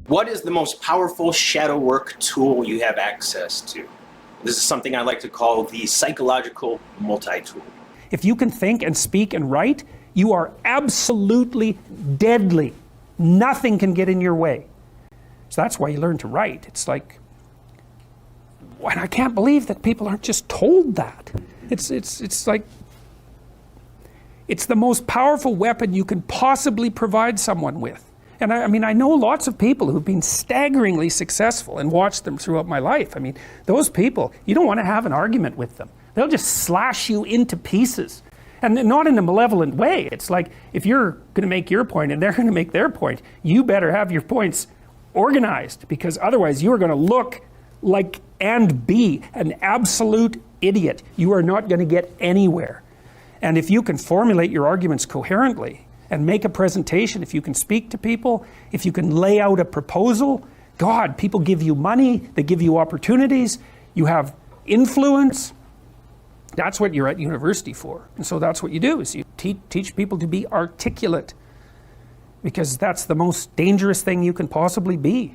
What is the most powerful shadow work tool you have access to? This is something I like to call the psychological multi-tool. If you can think and speak and write, you are absolutely deadly. Nothing can get in your way. So that's why you learn to write. It's like, and I can't believe that people aren't just told that. It's like, it's the most powerful weapon you can possibly provide someone with. And I mean, I know lots of people who've been staggeringly successful and watched them throughout my life. I mean, those people, you don't want to have an argument with them. They'll just slash you into pieces. And not in a malevolent way. It's like, if you're going to make your point and they're going to make their point, you better have your points organized, because otherwise you are going to look like and be an absolute idiot. You are not going to get anywhere. And if you can formulate your arguments coherently and make a presentation, if you can speak to people, if you can lay out a proposal, God, people give you money, they give you opportunities, you have influence. That's what you're at university for. And so that's what you do, is you teach people to be articulate, because that's the most dangerous thing you can possibly be.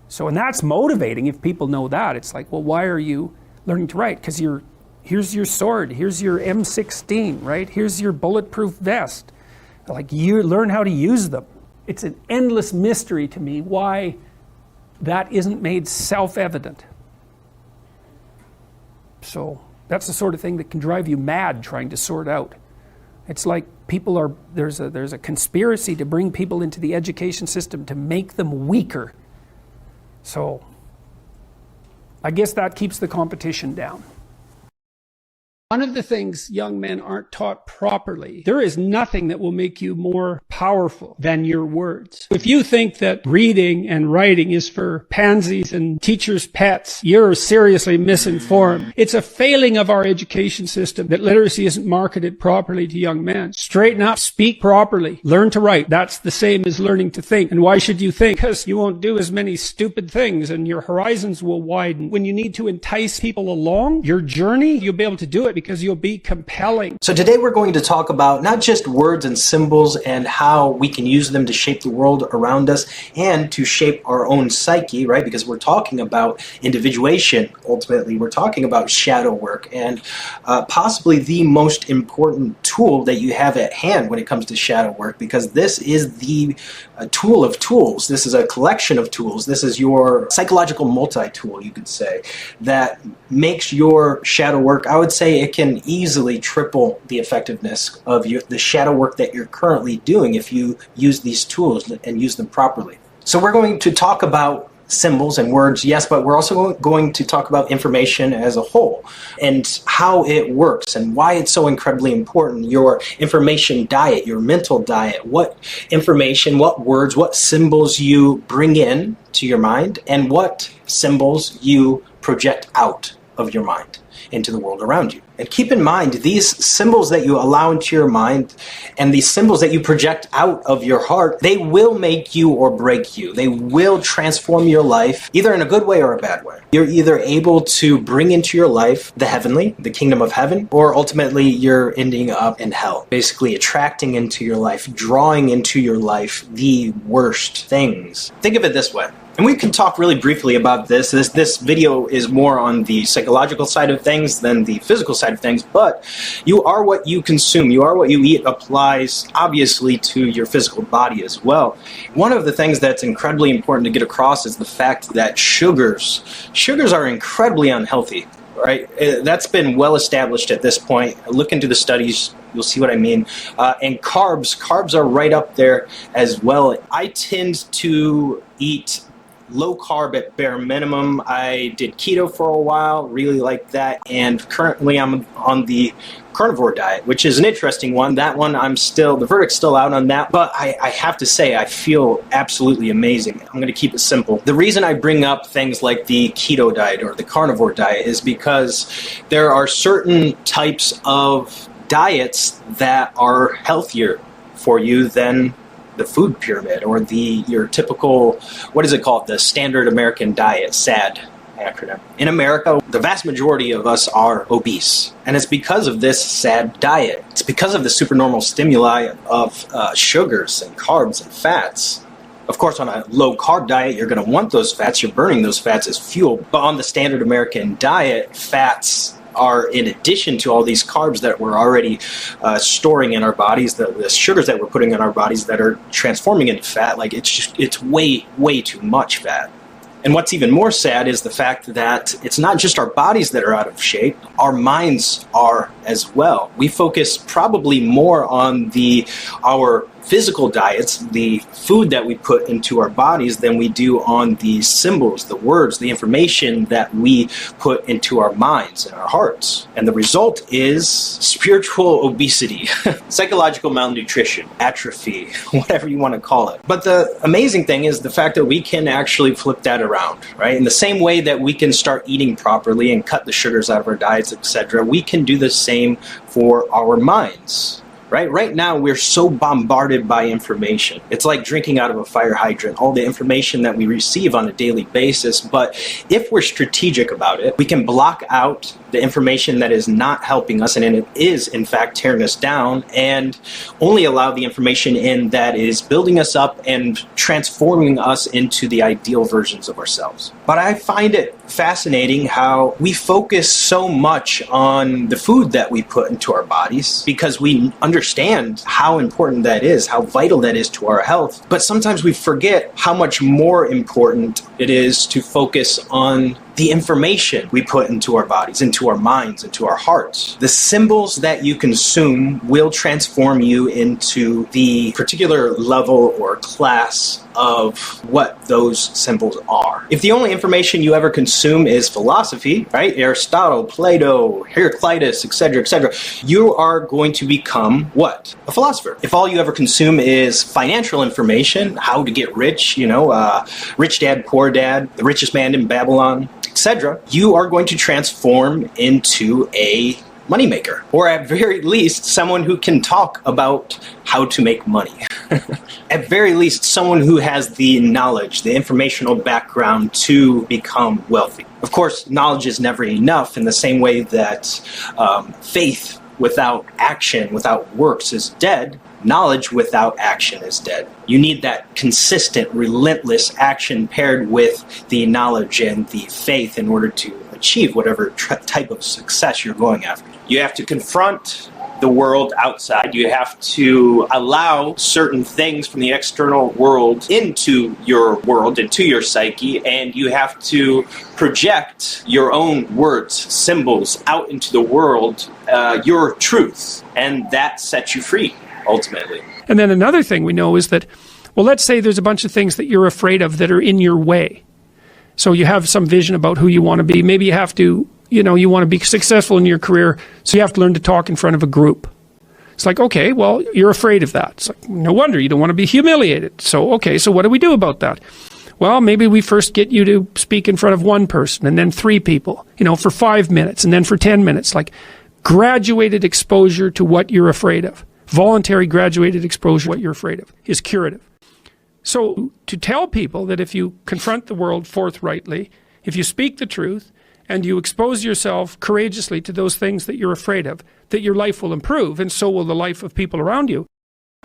So, and that's motivating if people know that. It's like, well, why are you learning to write? Because here's your sword, here's your M16, right? Here's your bulletproof vest. Like, you learn how to use them. It's an endless mystery to me why that isn't made self-evident. So that's the sort of thing that can drive you mad trying to sort out. It's like there's a conspiracy to bring people into the education system to make them weaker. So I guess that keeps the competition down. One of the things young men aren't taught properly, there is nothing that will make you more powerful than your words. If you think that reading and writing is for pansies and teachers' pets, you're seriously misinformed. It's a failing of our education system that literacy isn't marketed properly to young men. Straighten up, speak properly, learn to write. That's the same as learning to think. And why should you think? Because you won't do as many stupid things and your horizons will widen. When you need to entice people along your journey, you'll be able to do it because you'll be compelling. So today we're going to talk about not just words and symbols and how we can use them to shape the world around us and to shape our own psyche, right? Because we're talking about individuation. Ultimately, we're talking about shadow work, and possibly the most important tool that you have at hand when it comes to shadow work, because this is the tool of tools. This is a collection of tools. This is your psychological multi-tool, you could say, that makes your shadow work, I would say it can easily triple the effectiveness of the shadow work that you're currently doing if you use these tools and use them properly. So we're going to talk about symbols and words, yes, but we're also going to talk about information as a whole and how it works and why it's so incredibly important. Your information diet, your mental diet, what information, what words, what symbols you bring in to your mind, and what symbols you project out of your mind into the world around you. And keep in mind, these symbols that you allow into your mind and these symbols that you project out of your heart, they will make you or break you. They will transform your life, either in a good way or a bad way. You're either able to bring into your life the heavenly, the kingdom of heaven, or ultimately you're ending up in hell. Basically attracting into your life, drawing into your life the worst things. Think of it this way. And we can talk really briefly about this. This video is more on the psychological side of things than the physical side of things, but you are what you consume. You are what you eat applies obviously to your physical body as well. One of the things that's incredibly important to get across is the fact that sugars are incredibly unhealthy, right? That's been well established at this point. Look into the studies. You'll see what I mean. And carbs are right up there as well. I tend to eat low carb at bare minimum. I did keto for a while, really like that, and currently I'm on the carnivore diet, which is an interesting one. That one, the verdict's still out on that, but I have to say I feel absolutely amazing. I'm going to keep it simple. The reason I bring up things like the keto diet or the carnivore diet is because there are certain types of diets that are healthier for you than the food pyramid or your typical, what is it called? The standard American diet, SAD acronym. In America, the vast majority of us are obese. And it's because of this SAD diet. It's because of the supernormal stimuli of sugars and carbs and fats Of course, on a low-carb diet, you're going to want those fats. You're burning those fats as fuel. But on the standard American diet, fats are in addition to all these carbs that we're already storing in our bodies, the sugars that we're putting in our bodies that are transforming into fat. Like, it's way, way too much fat. And what's even more sad is the fact that it's not just our bodies that are out of shape, our minds are as well. We focus probably more on our physical diets, the food that we put into our bodies, than we do on the symbols, the words, the information that we put into our minds and our hearts. And the result is spiritual obesity, psychological malnutrition, atrophy, whatever you want to call it. But the amazing thing is the fact that we can actually flip that around, right? In the same way that we can start eating properly and cut the sugars out of our diets, etc., we can do the same for our minds. Right now, we're so bombarded by information. It's like drinking out of a fire hydrant, all the information that we receive on a daily basis. But if we're strategic about it, we can block out the information that is not helping us, and it is, in fact, tearing us down, and only allow the information in that is building us up and transforming us into the ideal versions of ourselves. But I find it fascinating how we focus so much on the food that we put into our bodies because we understand how important that is, how vital that is to our health. But sometimes we forget how much more important it is to focus on the information we put into our bodies, into our minds, into our hearts. The symbols that you consume will transform you into the particular level or class of what those symbols are. If the only information you ever consume is philosophy, right? Aristotle, Plato, Heraclitus, etc., you are going to become what? A philosopher. If all you ever consume is financial information, how to get rich, rich dad, poor dad, the richest man in Babylon, etc., you are going to transform into a moneymaker, or at very least, someone who can talk about how to make money. At very least, someone who has the knowledge, the informational background to become wealthy. Of course, knowledge is never enough, in the same way that faith without action, without works is dead. Knowledge without action is dead. You need that consistent, relentless action paired with the knowledge and the faith in order to achieve whatever type of success you're going after. You have to confront the world outside. You have to allow certain things from the external world into your world, into your psyche, and you have to project your own words, symbols out into the world, your truth, and that sets you free, ultimately. And then another thing we know is that, well, let's say there's a bunch of things that you're afraid of that are in your way. So you have some vision about who you want to be. Maybe you have to, you want to be successful in your career, so you have to learn to talk in front of a group. It's like, okay, well, you're afraid of that. It's like, no wonder you don't want to be humiliated. So, okay, so what do we do about that? Well, maybe we first get you to speak in front of one person and then 3 people, for 5 minutes and then for 10 minutes. Like, graduated exposure to what you're afraid of. Voluntary graduated exposure to what you're afraid of is curative. So to tell people that if you confront the world forthrightly, if you speak the truth, and you expose yourself courageously to those things that you're afraid of, that your life will improve, and so will the life of people around you.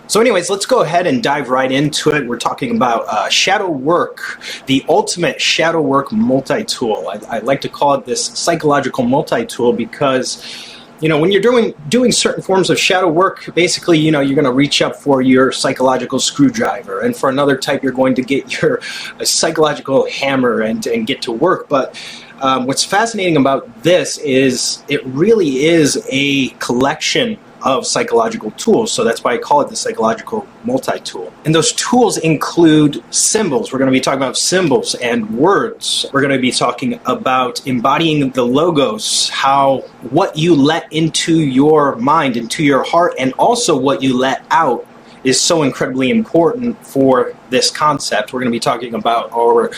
So anyways, let's go ahead and dive right into it. We're talking about shadow work, the ultimate shadow work multi-tool. I like to call it this psychological multi-tool because when you're doing certain forms of shadow work, basically, you're going to reach up for your psychological screwdriver, and for another type, you're going to get your psychological hammer and get to work. But what's fascinating about this is it really is a collection of psychological tools. So that's why I call it the psychological multi-tool. And those tools include symbols. We're going to be talking about symbols and words. We're going to be talking about embodying the logos, what you let into your mind, into your heart, and also what you let out is so incredibly important for this concept. We're going to be talking about our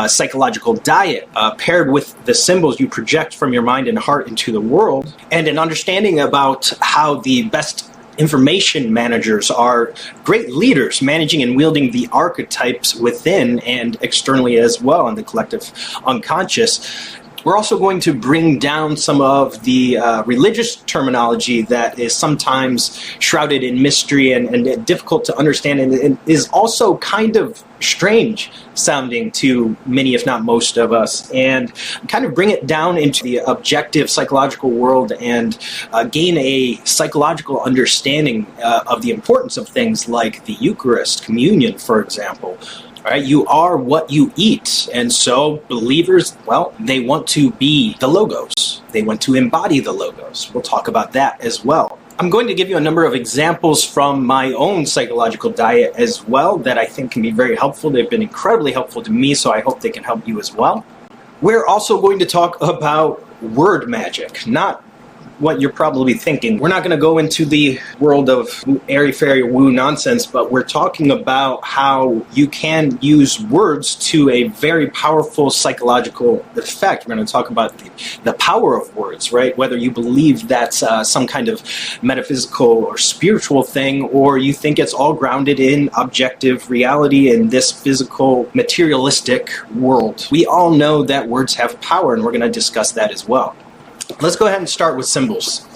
psychological diet paired with the symbols you project from your mind and heart into the world, and an understanding about how the best information managers are great leaders managing and wielding the archetypes within and externally as well in the collective unconscious. We're also going to bring down some of the religious terminology that is sometimes shrouded in mystery and difficult to understand, and is also kind of strange sounding to many, if not most of us, and kind of bring it down into the objective psychological world and gain a psychological understanding of the importance of things like the Eucharist, communion, for example. All right, you are what you eat. And so believers, well, they want to be the logos. They want to embody the logos. We'll talk about that as well. I'm going to give you a number of examples from my own psychological diet as well that I think can be very helpful. They've been incredibly helpful to me, so I hope they can help you as well. We're also going to talk about word magic, not what you're probably thinking. We're not going to go into the world of airy-fairy woo nonsense, but we're talking about how you can use words to a very powerful psychological effect. We're going to talk about the power of words, right? Whether you believe that's some kind of metaphysical or spiritual thing, or you think it's all grounded in objective reality in this physical, materialistic world. We all know that words have power, and we're going to discuss that as well. Let's go ahead and start with symbols.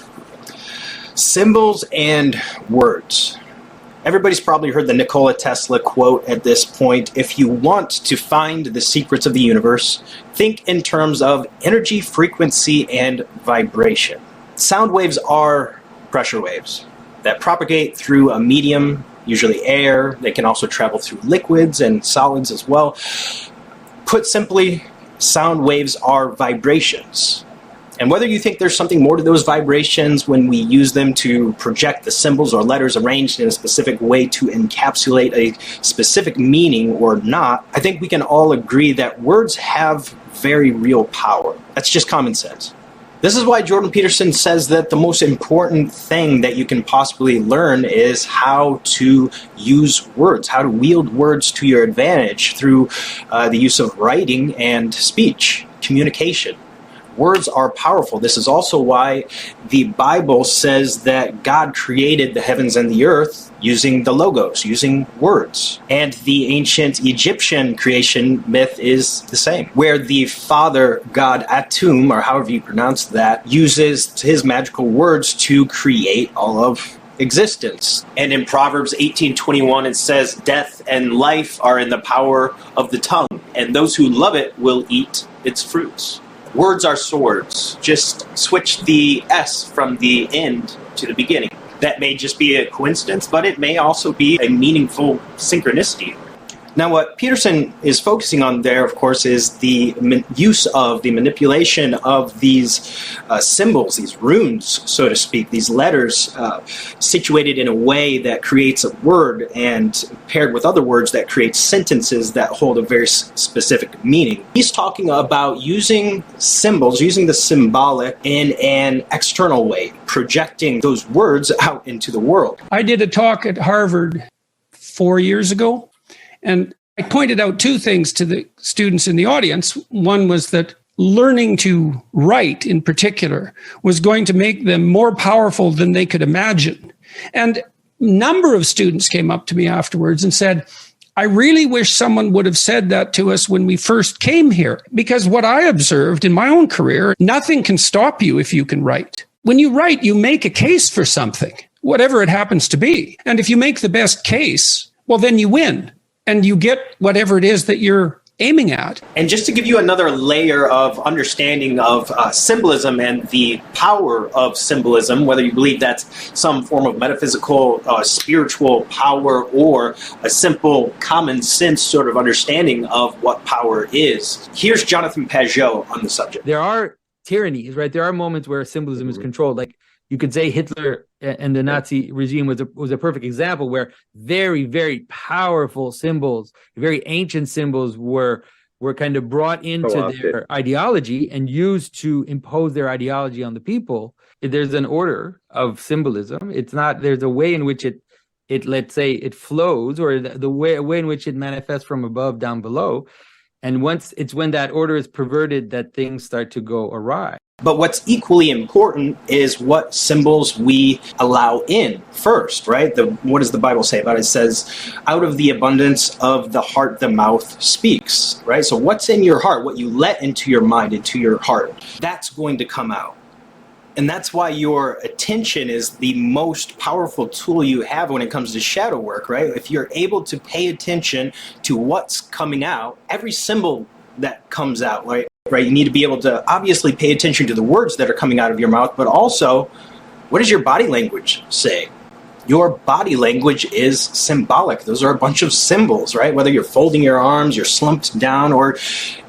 Symbols and words. Everybody's probably heard the Nikola Tesla quote at this point. If you want to find the secrets of the universe, think in terms of energy, frequency, and vibration. Sound waves are pressure waves that propagate through a medium, usually air. They can also travel through liquids and solids as well. Put simply, sound waves are vibrations. And whether you think there's something more to those vibrations when we use them to project the symbols or letters arranged in a specific way to encapsulate a specific meaning or not, I think we can all agree that words have very real power. That's just common sense. This is why Jordan Peterson says that the most important thing that you can possibly learn is how to use words, how to wield words to your advantage through the use of writing and speech, communication. Words are powerful. This is also why the Bible says that God created the heavens and the earth using the logos, using words. And the ancient Egyptian creation myth is the same, where the father god Atum, or however you pronounce that, uses his magical words to create all of existence. And in Proverbs 18:21, it says, "Death and life are in the power of the tongue, and those who love it will eat its fruits." Words are swords. Just switch the S from the end to the beginning. That may just be a coincidence, but it may also be a meaningful synchronicity. Now, what Peterson is focusing on there, of course, is the use of the manipulation of these symbols, these runes, so to speak, these letters situated in a way that creates a word and paired with other words that create sentences that hold a very specific meaning. He's talking about using symbols, using the symbolic in an external way, projecting those words out into the world. I did a talk at Harvard 4 years ago. And I pointed out two things to the students in the audience. One was that learning to write in particular was going to make them more powerful than they could imagine. And a number of students came up to me afterwards and said, I really wish someone would have said that to us when we first came here. Because what I observed in my own career, nothing can stop you if you can write. When you write, you make a case for something, whatever it happens to be. And if you make the best case, well, then you win. And you get whatever it is that you're aiming at. And just to give you another layer of understanding of symbolism and the power of symbolism, whether you believe that's some form of metaphysical, spiritual power, or a simple common sense sort of understanding of what power is. Here's Jonathan Pageau on the subject. There are tyrannies, right? There are moments where symbolism is controlled. Like you could say Hitler and the Nazi regime was a perfect example where very, very powerful symbols, very ancient symbols were kind of brought into their ideology and used to impose their ideology on the people. There's an order of symbolism. It's not, there's a way in which it let's say it flows, or the way in which it manifests from above down below. And when that order is perverted, that things start to go awry. But what's equally important is what symbols we allow in first, right? What does the Bible say about it? It says, out of the abundance of the heart, the mouth speaks, right? So what's in your heart, what you let into your mind, into your heart, that's going to come out. And that's why your attention is the most powerful tool you have when it comes to shadow work, right? If you're able to pay attention to what's coming out, every symbol that comes out, right? You need to be able to obviously pay attention to the words that are coming out of your mouth, but also, what does your body language say? Your body language is symbolic. Those are a bunch of symbols, right? Whether you're folding your arms, you're slumped down, or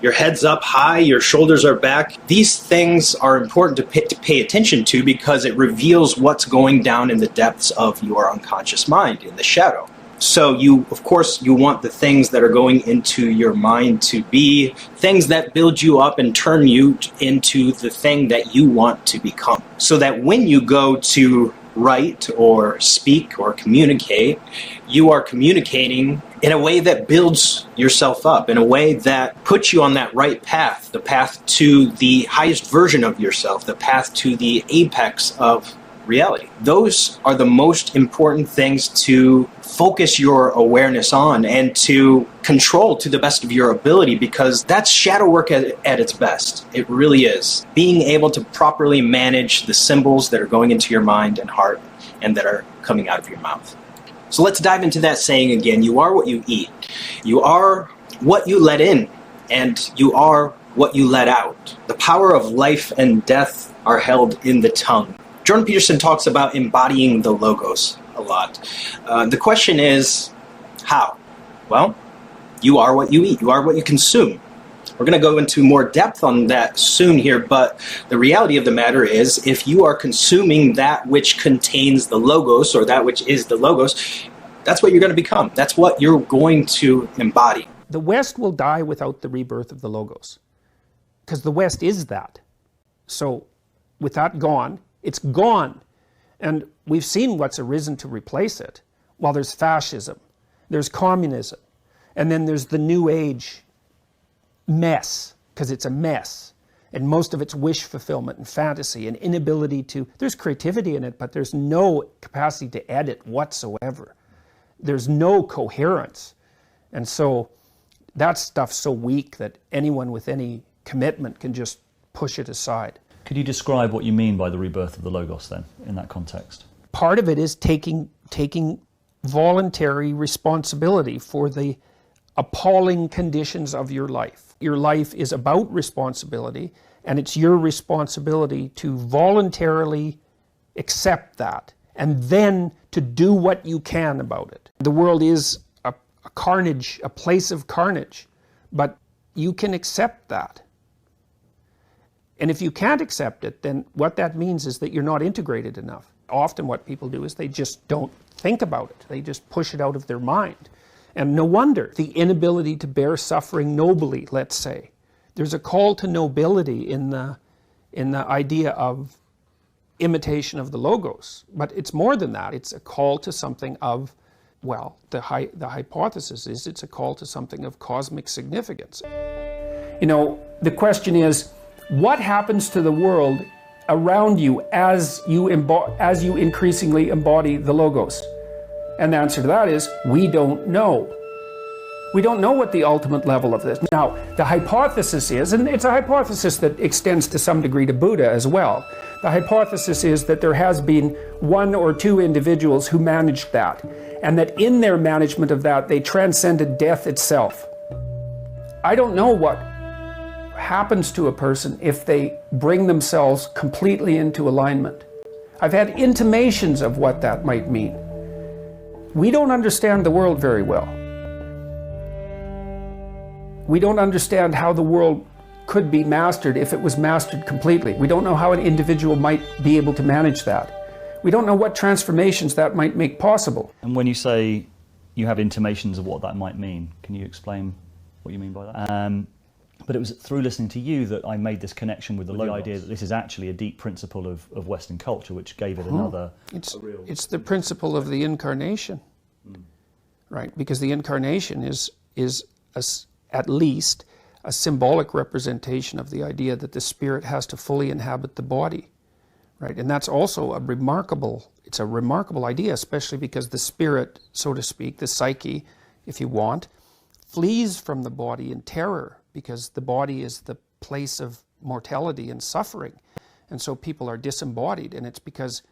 your head's up high, your shoulders are back. These things are important to pay attention to because it reveals what's going down in the depths of your unconscious mind, in the shadow. So of course, you want the things that are going into your mind to be things that build you up and turn you into the thing that you want to become. So that when you go to write or speak or communicate, you are communicating in a way that builds yourself up, in a way that puts you on that right path, the path to the highest version of yourself, the path to the apex of reality. Those are the most important things to focus your awareness on and to control to the best of your ability, because that's shadow work at its best. It really is. Being able to properly manage the symbols that are going into your mind and heart and that are coming out of your mouth. So let's dive into that saying again. You are what you eat. You are what you let in, and you are what you let out. The power of life and death are held in the tongue. Jordan Peterson talks about embodying the logos a lot. The question is, how? Well, you are what you eat. You are what you consume. We're going to go into more depth on that soon here, but the reality of the matter is, if you are consuming that which contains the logos, or that which is the logos, that's what you're going to become. That's what you're going to embody. The West will die without the rebirth of the logos, because the West is that. So with that gone, it's gone. And we've seen what's arisen to replace it. Well, there's fascism, there's communism, and then there's the New Age mess, because it's a mess. And most of it's wish fulfillment and fantasy and inability to, there's creativity in it, but there's no capacity to edit whatsoever. There's no coherence. And so that stuff's so weak that anyone with any commitment can just push it aside. Could you describe what you mean by the rebirth of the Logos then, in that context? Part of it is taking voluntary responsibility for the appalling conditions of your life. Your life is about responsibility, and it's your responsibility to voluntarily accept that, and then to do what you can about it. The world is a carnage, a place of carnage, but you can accept that. And if you can't accept it, then what that means is that you're not integrated enough. Often what people do is they just don't think about it. They just push it out of their mind. And no wonder. The inability to bear suffering nobly, let's say. There's a call to nobility in the idea of imitation of the logos. But it's more than that. It's a call to something of, well, the hypothesis is it's a call to something of cosmic significance. You know, the question is, what happens to the world around you as you increasingly embody the logos? And the answer to that is, we don't know. We don't know what the ultimate level of this. Now, the hypothesis is, and it's a hypothesis that extends to some degree to Buddha as well, the hypothesis is that there has been one or two individuals who managed that, and that in their management of that, they transcended death itself. I don't know what happens to a person if they bring themselves completely into alignment. I've had intimations of what that might mean. We don't understand the world very well. We don't understand how the world could be mastered if it was mastered completely. We don't know how an individual might be able to manage that. We don't know what transformations that might make possible. And when you say you have intimations of what that might mean, can you explain what you mean by that? But it was through listening to you that I made this connection with the idea that this is actually a deep principle of Western culture, which gave it another... It's the principle of the incarnation, right? Because the incarnation is at least a symbolic representation of the idea that the spirit has to fully inhabit the body, right? And that's also it's a remarkable idea, especially because the spirit, so to speak, the psyche, if you want, flees from the body in terror, because the body is the place of mortality and suffering. And so people are disembodied, and it's because,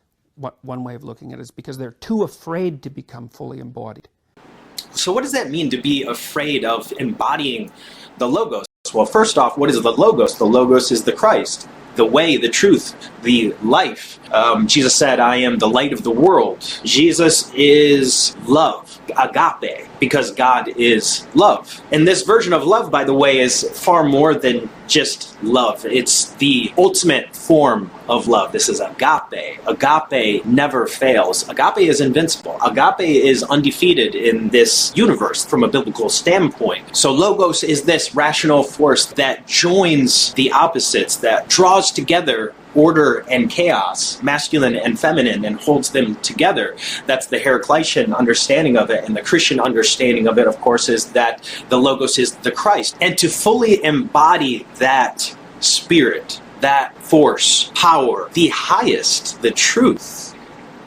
one way of looking at it is because they're too afraid to become fully embodied. So what does that mean, to be afraid of embodying the Logos? Well, first off, what is the Logos? The Logos is the Christ, the way, the truth, the life. Jesus said, I am the light of the world. Jesus is love, agape, because God is love. And this version of love, by the way, is far more than just love. It's the ultimate form of love. This is agape. Agape never fails. Agape is invincible. Agape is undefeated in this universe from a biblical standpoint. So Logos is this rational force that joins the opposites, that draws together order and chaos, masculine and feminine, and holds them together. That's the Heraclitean understanding of it. And the Christian understanding of it, of course, is that the Logos is the Christ. And to fully embody that spirit, that force, power, the highest, the truth,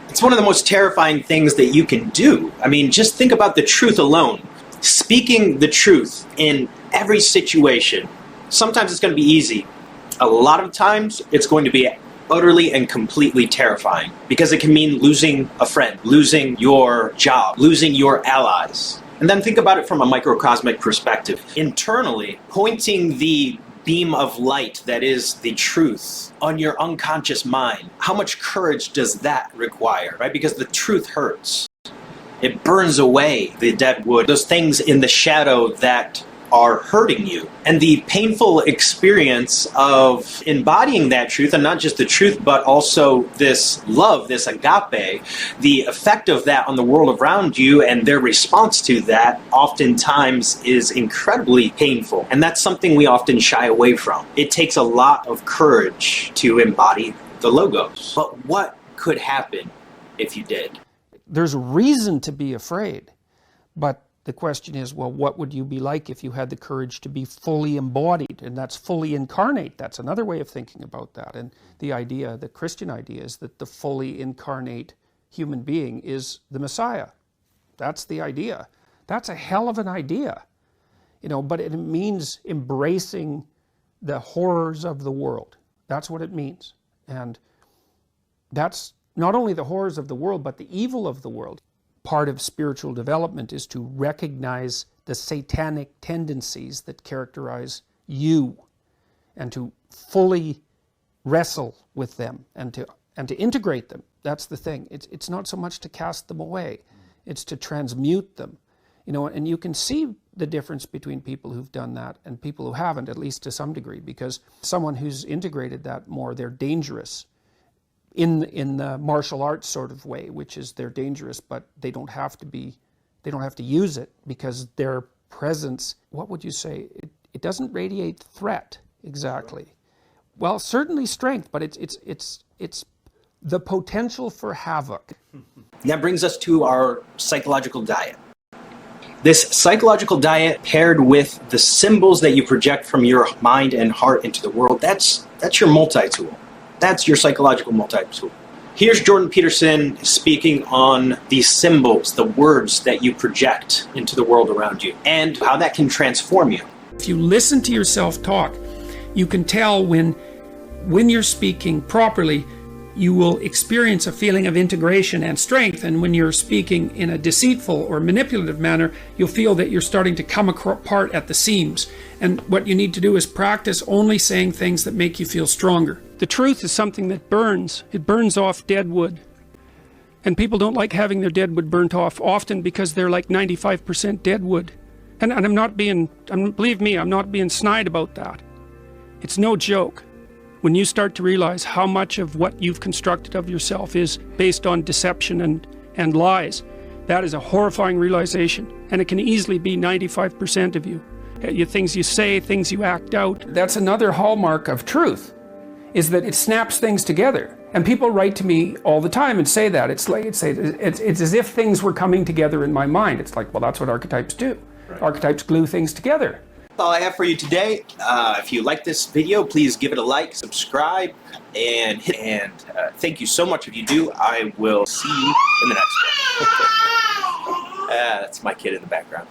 it's one of the most terrifying things that you can do. I mean, just think about the truth alone. Speaking the truth in every situation. Sometimes it's going to be easy. A lot of times, it's going to be utterly and completely terrifying, because it can mean losing a friend, losing your job, losing your allies. And then think about it from a microcosmic perspective. Internally, pointing the beam of light that is the truth on your unconscious mind, how much courage does that require, right? Because the truth hurts. It burns away the dead wood, those things in the shadow that are hurting you. And the painful experience of embodying that truth, and not just the truth, but also this love, this agape, the effect of that on the world around you and their response to that oftentimes is incredibly painful. And that's something we often shy away from. It takes a lot of courage to embody the Logos. But what could happen if you did? There's reason to be afraid, but the question is, well, what would you be like if you had the courage to be fully embodied? And that's fully incarnate. That's another way of thinking about that. And the idea, the Christian idea, is that the fully incarnate human being is the Messiah. That's the idea. That's a hell of an idea, but it means embracing the horrors of the world. That's what it means. And that's not only the horrors of the world, but the evil of the world. Part of spiritual development is to recognize the satanic tendencies that characterize you, and to fully wrestle with them and to integrate them. That's the thing. It's not so much to cast them away, it's to transmute them. And you can see the difference between people who've done that and people who haven't, at least to some degree, because someone who's integrated that more, they're dangerous. In the martial arts sort of way, which is they're dangerous, but they don't have to use it, because their presence, what would you say? It doesn't radiate threat exactly. Well, certainly strength, but it's the potential for havoc. That brings us to our psychological diet. This psychological diet, paired with the symbols that you project from your mind and heart into the world, that's your multi-tool. That's your psychological multi-tool. Here's Jordan Peterson speaking on the symbols, the words that you project into the world around you, and how that can transform you. If you listen to yourself talk, you can tell when you're speaking properly, you will experience a feeling of integration and strength. And when you're speaking in a deceitful or manipulative manner, you'll feel that you're starting to come apart at the seams. And what you need to do is practice only saying things that make you feel stronger. The truth is something that burns. It burns off dead wood. And people don't like having their dead wood burnt off, often because they're like 95% dead wood. And believe me, I'm not being snide about that. It's no joke. When you start to realize how much of what you've constructed of yourself is based on deception and lies, that is a horrifying realization. And it can easily be 95% of you. Things you say, things you act out. That's another hallmark of truth, is that it snaps things together. And people write to me all the time and say that. It's as if things were coming together in my mind. It's like, well, that's what archetypes do. Right. Archetypes glue things together. That's all I have for you today. If you like this video, please give it a like, subscribe, and thank you so much if you do. I will see you in the next one. That's my kid in the background.